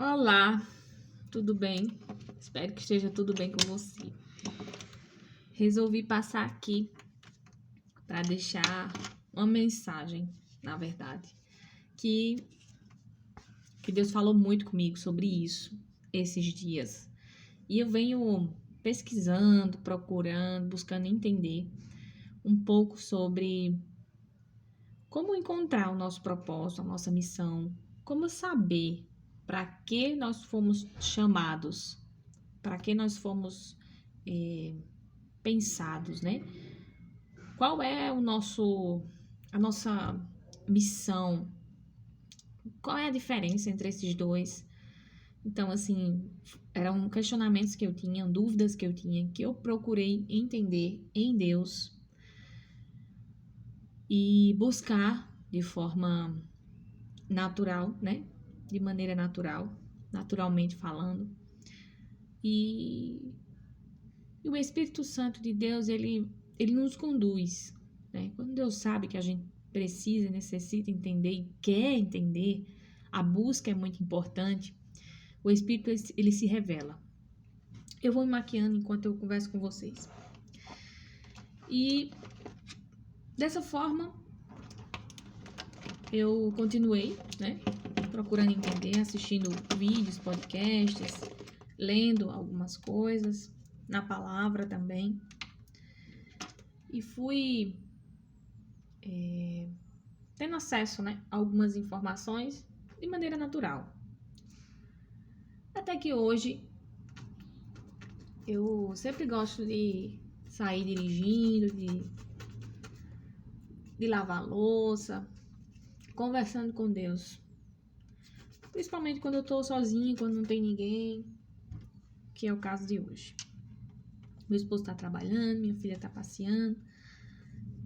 Olá, tudo bem? Espero que esteja tudo bem com você. Resolvi passar aqui para deixar uma mensagem, na verdade, que, que Deus falou muito comigo sobre isso esses dias. E eu venho pesquisando, procurando, buscando entender um pouco sobre como encontrar o nosso propósito, a nossa missão, como saber para que nós fomos chamados, para que nós fomos pensados, né? Qual é a nossa missão? Qual é a diferença entre esses dois? Então, assim, eram questionamentos que eu tinha, dúvidas que eu tinha, que eu procurei entender em Deus e buscar de forma natural, né? De maneira natural, naturalmente falando. E o Espírito Santo de Deus, ele nos conduz, né? Quando Deus sabe que a gente precisa, necessita entender e quer entender, a busca é muito importante, o Espírito, ele se revela. Eu vou me maquiando enquanto eu converso com vocês. E dessa forma, eu continuei, né? Procurando entender, assistindo vídeos, podcasts, lendo algumas coisas, na palavra também. E fui tendo acesso, né, a algumas informações de maneira natural. Até que hoje eu sempre gosto de sair dirigindo, de lavar louça, conversando com Deus. Principalmente quando eu tô sozinha, quando não tem ninguém, que é o caso de hoje. Meu esposo tá trabalhando, minha filha tá passeando.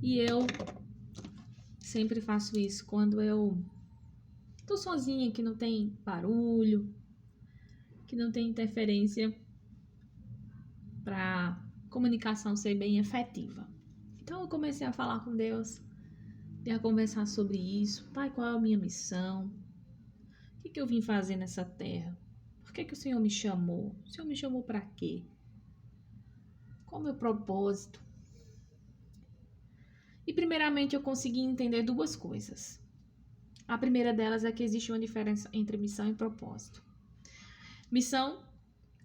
E eu sempre faço isso quando eu tô sozinha, que não tem barulho, que não tem interferência para comunicação ser bem efetiva. Então eu comecei a falar com Deus, a conversar sobre isso. Pai, qual é a minha missão? O que eu vim fazer nessa terra? Por que o Senhor me chamou? O Senhor me chamou para quê? Qual é o meu propósito? E primeiramente eu consegui entender duas coisas. A primeira delas é que existe uma diferença entre missão e propósito. Missão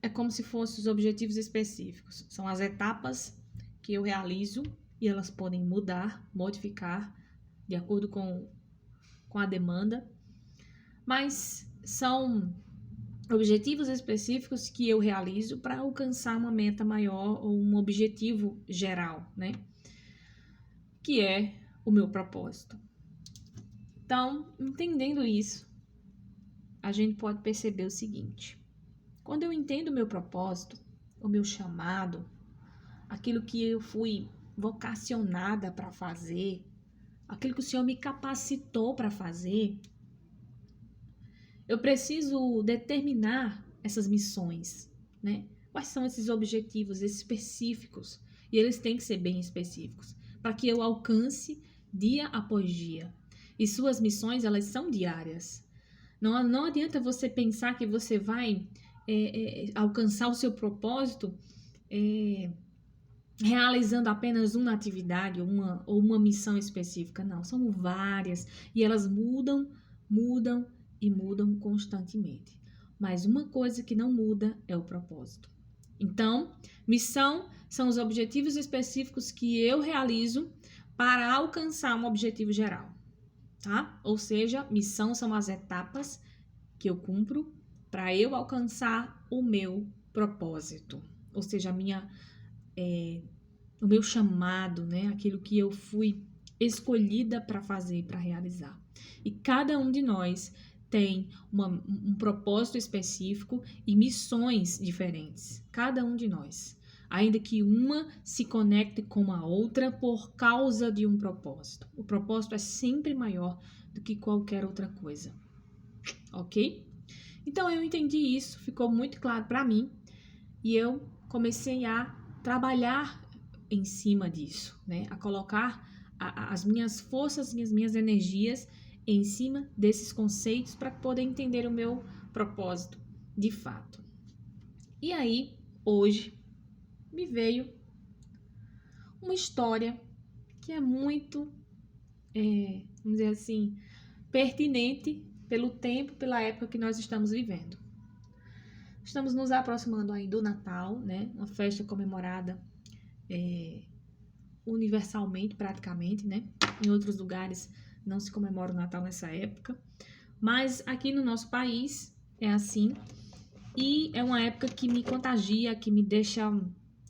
é como se fossem os objetivos específicos. São as etapas que eu realizo e elas podem mudar, modificar de acordo com a demanda. Mas são objetivos específicos que eu realizo para alcançar uma meta maior ou um objetivo geral, né? Que é o meu propósito. Então, entendendo isso, a gente pode perceber o seguinte: quando eu entendo o meu propósito, o meu chamado, aquilo que eu fui vocacionada para fazer, aquilo que o Senhor me capacitou para fazer, eu preciso determinar essas missões, né? Quais são esses objetivos específicos? E eles têm que ser bem específicos, para que eu alcance dia após dia. E suas missões, elas são diárias. Não adianta você pensar que você vai alcançar o seu propósito realizando apenas uma atividade ou uma missão específica. Não, são várias e elas mudam e mudam constantemente. Mas uma coisa que não muda é o propósito. Então, missão são os objetivos específicos que eu realizo para alcançar um objetivo geral, tá? Ou seja, missão são as etapas que eu cumpro para eu alcançar o meu propósito, ou seja, o meu chamado, né? Aquilo que eu fui escolhida para fazer, para realizar. E cada um de nós tem um propósito específico e missões diferentes. Cada um de nós. Ainda que uma se conecte com a outra por causa de um propósito. O propósito é sempre maior do que qualquer outra coisa. Ok? Então eu entendi isso, ficou muito claro para mim e eu comecei a trabalhar em cima disso, né? A colocar as minhas forças e as minhas energias em cima desses conceitos para poder entender o meu propósito de fato. E aí, hoje, me veio uma história que é muito, vamos dizer assim, pertinente pelo tempo, pela época que nós estamos vivendo. Estamos nos aproximando aí do Natal, né? Uma festa comemorada universalmente, praticamente, né? Em outros lugares não se comemora o Natal nessa época, mas aqui no nosso país é assim, e é uma época que me contagia, que me deixa,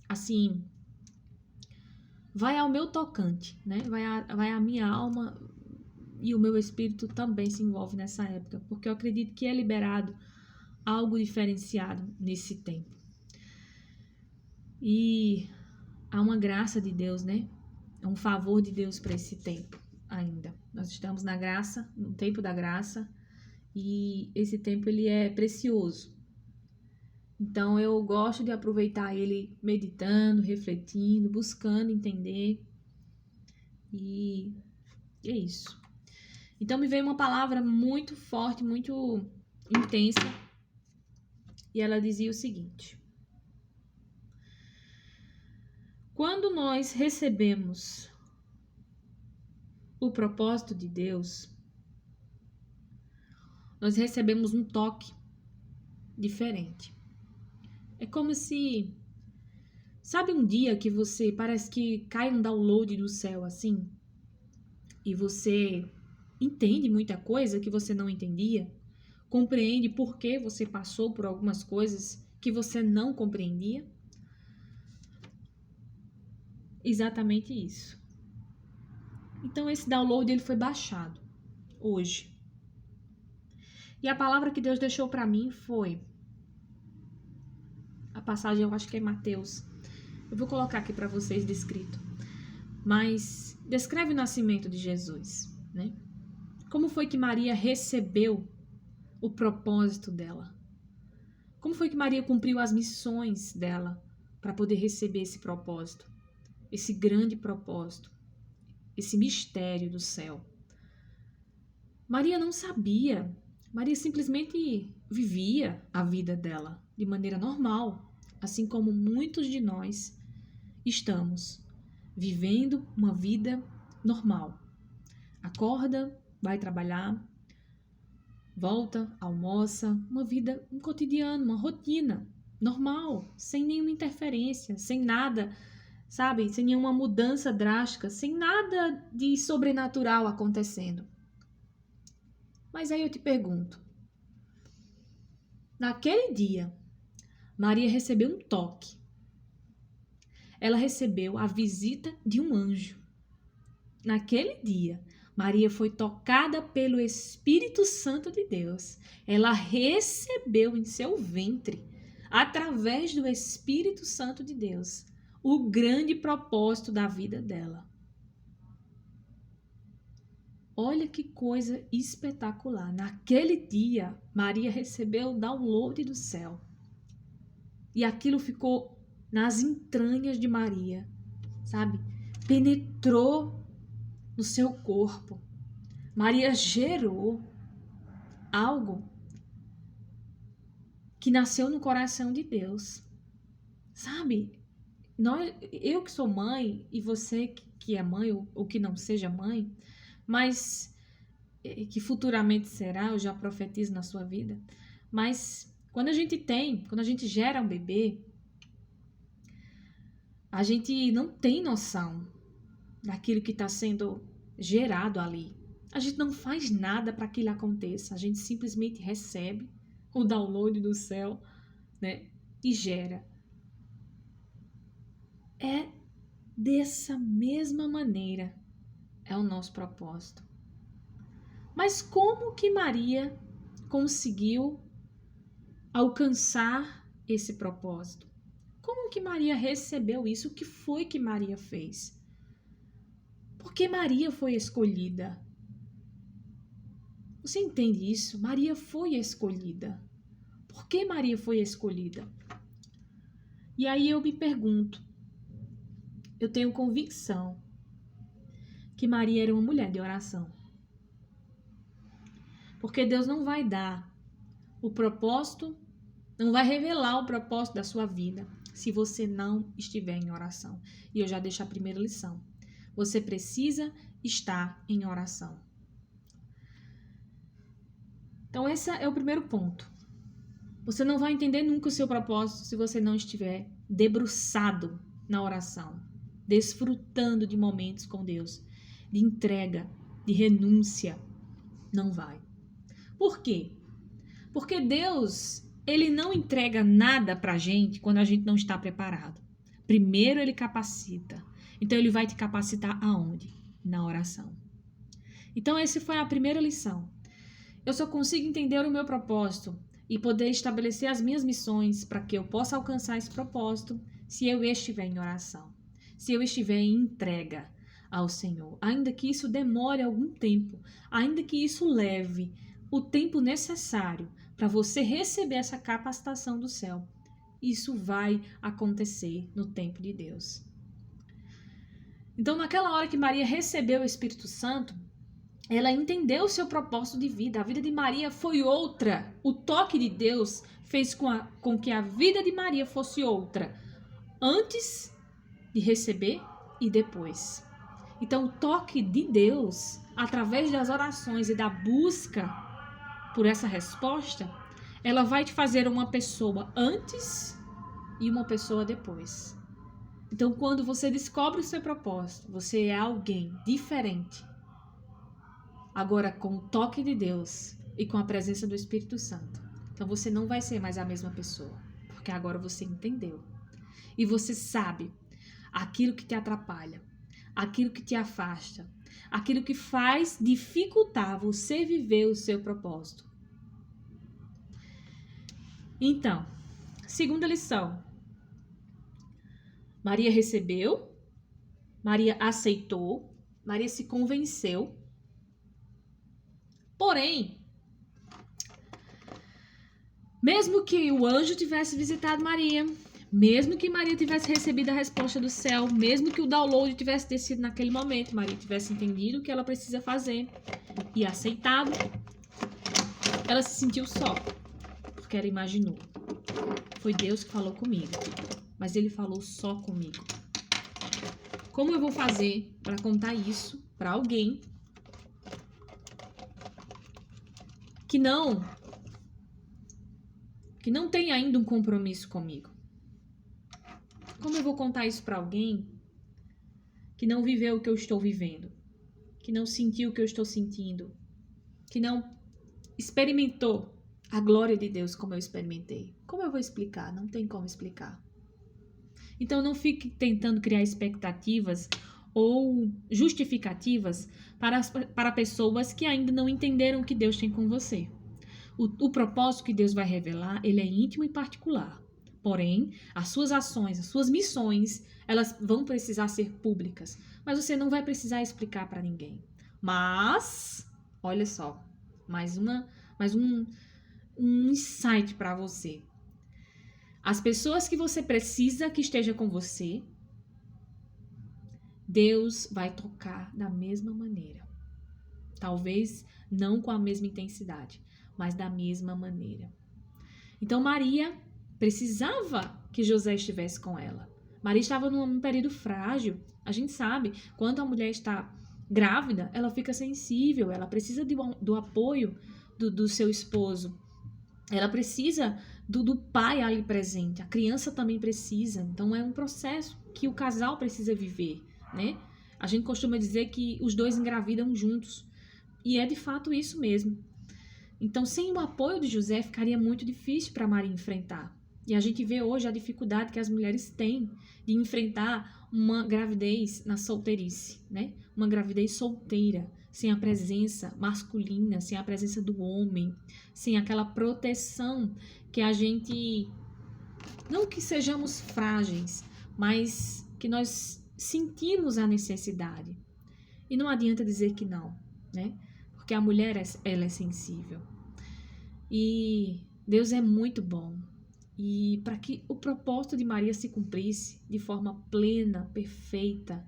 assim, vai ao meu tocante, né? Vai a minha alma e o meu espírito também se envolve nessa época, porque eu acredito que é liberado algo diferenciado nesse tempo. E há uma graça de Deus, né? É um favor de Deus para esse tempo ainda. Nós estamos na graça, no tempo da graça, e esse tempo ele é precioso. Então eu gosto de aproveitar ele meditando, refletindo, buscando entender. E é isso. Então me veio uma palavra muito forte, muito intensa, e ela dizia o seguinte: quando nós recebemos o propósito de Deus, nós recebemos um toque diferente. É como se, sabe, um dia que você parece que cai um download do céu assim, e você entende muita coisa que você não entendia, compreende por que você passou por algumas coisas que você não compreendia? Exatamente isso. Então esse download ele foi baixado hoje. E a palavra que Deus deixou para mim foi a passagem, eu acho que é Mateus. Eu vou colocar aqui para vocês descrito. Mas descreve o nascimento de Jesus, né? Como foi que Maria recebeu o propósito dela? Como foi que Maria cumpriu as missões dela para poder receber esse propósito? Esse grande propósito, esse mistério do céu. Maria não sabia. Maria simplesmente vivia a vida dela de maneira normal, assim como muitos de nós estamos vivendo uma vida normal. Acorda, vai trabalhar, volta, almoça, uma vida, um cotidiano, uma rotina normal, sem nenhuma interferência, sem nada, sabe? Sem nenhuma mudança drástica, sem nada de sobrenatural acontecendo. Mas aí eu te pergunto, naquele dia, Maria recebeu um toque. Ela recebeu a visita de um anjo. Naquele dia, Maria foi tocada pelo Espírito Santo de Deus. Ela recebeu em seu ventre, através do Espírito Santo de Deus, o grande propósito da vida dela. Olha que coisa espetacular. Naquele dia, Maria recebeu o download do céu. E aquilo ficou nas entranhas de Maria, sabe? Penetrou no seu corpo. Maria gerou algo que nasceu no coração de Deus. Sabe? Eu que sou mãe e você que é mãe ou que não seja mãe, mas que futuramente será, eu já profetizo na sua vida. Mas quando a gente gera um bebê, a gente não tem noção daquilo que está sendo gerado ali. A gente não faz nada para que ele aconteça. A gente simplesmente recebe o download do céu, né? E gera. É dessa mesma maneira é o nosso propósito. Mas como que Maria conseguiu alcançar esse propósito? Como que Maria recebeu isso? O que foi que Maria fez? Porque Maria foi escolhida. Você entende isso? Maria foi escolhida. Por que Maria foi escolhida? E aí eu me pergunto, eu tenho convicção que Maria era uma mulher de oração. Porque Deus não vai dar o propósito, não vai revelar o propósito da sua vida se você não estiver em oração. E eu já deixo a primeira lição. Você precisa estar em oração. Então, esse é o primeiro ponto. Você não vai entender nunca o seu propósito se você não estiver debruçado na oração, desfrutando de momentos com Deus, de entrega, de renúncia. Não vai. Por quê? Porque Deus, Ele não entrega nada pra gente quando a gente não está preparado. Primeiro Ele capacita. Então Ele vai te capacitar aonde? Na oração. Então essa foi a primeira lição. Eu só consigo entender o meu propósito e poder estabelecer as minhas missões para que eu possa alcançar esse propósito se eu estiver em oração, se eu estiver em entrega ao Senhor. Ainda que isso demore algum tempo, ainda que isso leve o tempo necessário para você receber essa capacitação do céu, isso vai acontecer no tempo de Deus. Então, naquela hora que Maria recebeu o Espírito Santo, ela entendeu o seu propósito de vida. A vida de Maria foi outra. O toque de Deus fez com que a vida de Maria fosse outra, antes de receber e depois. Então, o toque de Deus, através das orações e da busca por essa resposta, ela vai te fazer uma pessoa antes e uma pessoa depois. Então, quando você descobre o seu propósito, você é alguém diferente. Agora, com o toque de Deus e com a presença do Espírito Santo. Então, você não vai ser mais a mesma pessoa, porque agora você entendeu. E você sabe aquilo que te atrapalha, aquilo que te afasta, aquilo que faz dificultar você viver o seu propósito. Então, segunda lição. Maria recebeu, Maria aceitou, Maria se convenceu. Porém, mesmo que o anjo tivesse visitado Maria, mesmo que Maria tivesse recebido a resposta do céu, mesmo que o download tivesse descido naquele momento, Maria tivesse entendido o que ela precisa fazer e aceitado, ela se sentiu só, porque ela imaginou. Foi Deus que falou comigo, mas Ele falou só comigo. Como eu vou fazer para contar isso para alguém que não tem ainda um compromisso comigo? Como eu vou contar isso para alguém que não viveu o que eu estou vivendo, que não sentiu o que eu estou sentindo, que não experimentou a glória de Deus como eu experimentei? Como eu vou explicar? Não tem como explicar. Então não fique tentando criar expectativas ou justificativas para pessoas que ainda não entenderam o que Deus tem com você. O propósito que Deus vai revelar, ele é íntimo e particular. Porém, as suas ações, as suas missões, elas vão precisar ser públicas. Mas você não vai precisar explicar para ninguém. Mas, olha só, mais um insight para você. As pessoas que você precisa que esteja com você, Deus vai tocar da mesma maneira. Talvez não com a mesma intensidade, mas da mesma maneira. Então Maria precisava que José estivesse com ela. Maria estava num período frágil. A gente sabe, quando a mulher está grávida, ela fica sensível, ela precisa do apoio do seu esposo. Ela precisa do pai ali presente. A criança também precisa. Então é um processo que o casal precisa viver, né? A gente costuma dizer que os dois engravidam juntos. E é de fato isso mesmo. Então, sem o apoio de José, ficaria muito difícil para Maria enfrentar. E a gente vê hoje a dificuldade que as mulheres têm de enfrentar uma gravidez na solteirice, né? Uma gravidez solteira, sem a presença masculina, sem a presença do homem, sem aquela proteção que a gente... Não que sejamos frágeis, mas que nós sentimos a necessidade. E não adianta dizer que não, né? Porque a mulher, ela é sensível. E Deus é muito bom. E para que o propósito de Maria se cumprisse de forma plena, perfeita,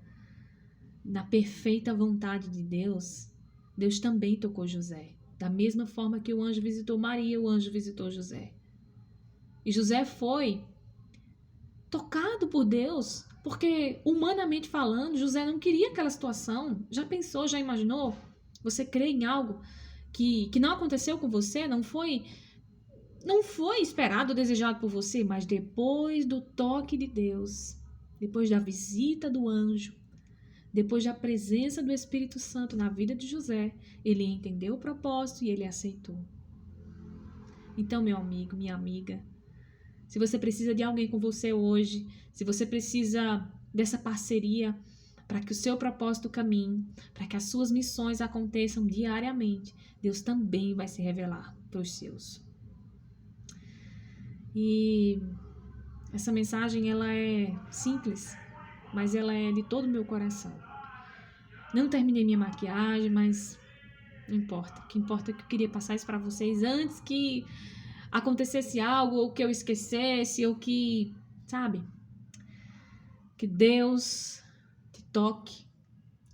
na perfeita vontade de Deus, Deus também tocou José. Da mesma forma que o anjo visitou Maria, o anjo visitou José. E José foi tocado por Deus, porque, humanamente falando, José não queria aquela situação. Já pensou, já imaginou? Você crê em algo que não aconteceu com você, não foi esperado ou desejado por você, mas depois do toque de Deus, depois da visita do anjo, depois da presença do Espírito Santo na vida de José, ele entendeu o propósito e ele aceitou. Então, meu amigo, minha amiga, se você precisa de alguém com você hoje, se você precisa dessa parceria para que o seu propósito caminhe, para que as suas missões aconteçam diariamente, Deus também vai se revelar para os seus. E essa mensagem, ela é simples, mas ela é de todo o meu coração. Não terminei minha maquiagem, mas não importa. O que importa é que eu queria passar isso para vocês antes que acontecesse algo, ou que eu esquecesse, ou que, sabe? Que Deus te toque,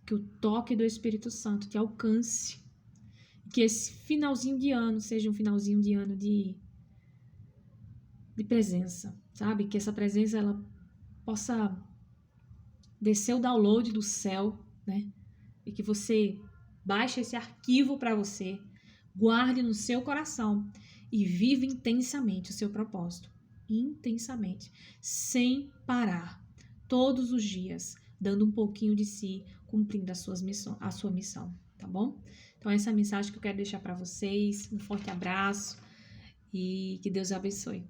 que o toque do Espírito Santo te alcance, que esse finalzinho de ano seja um finalzinho de ano de presença, sabe? Que essa presença, ela possa descer o download do céu, né? E que você baixe esse arquivo para você, guarde no seu coração e viva intensamente o seu propósito. Intensamente, sem parar, todos os dias, dando um pouquinho de si, cumprindo a sua missão, tá bom? Então essa é a mensagem que eu quero deixar para vocês. Um forte abraço e que Deus abençoe.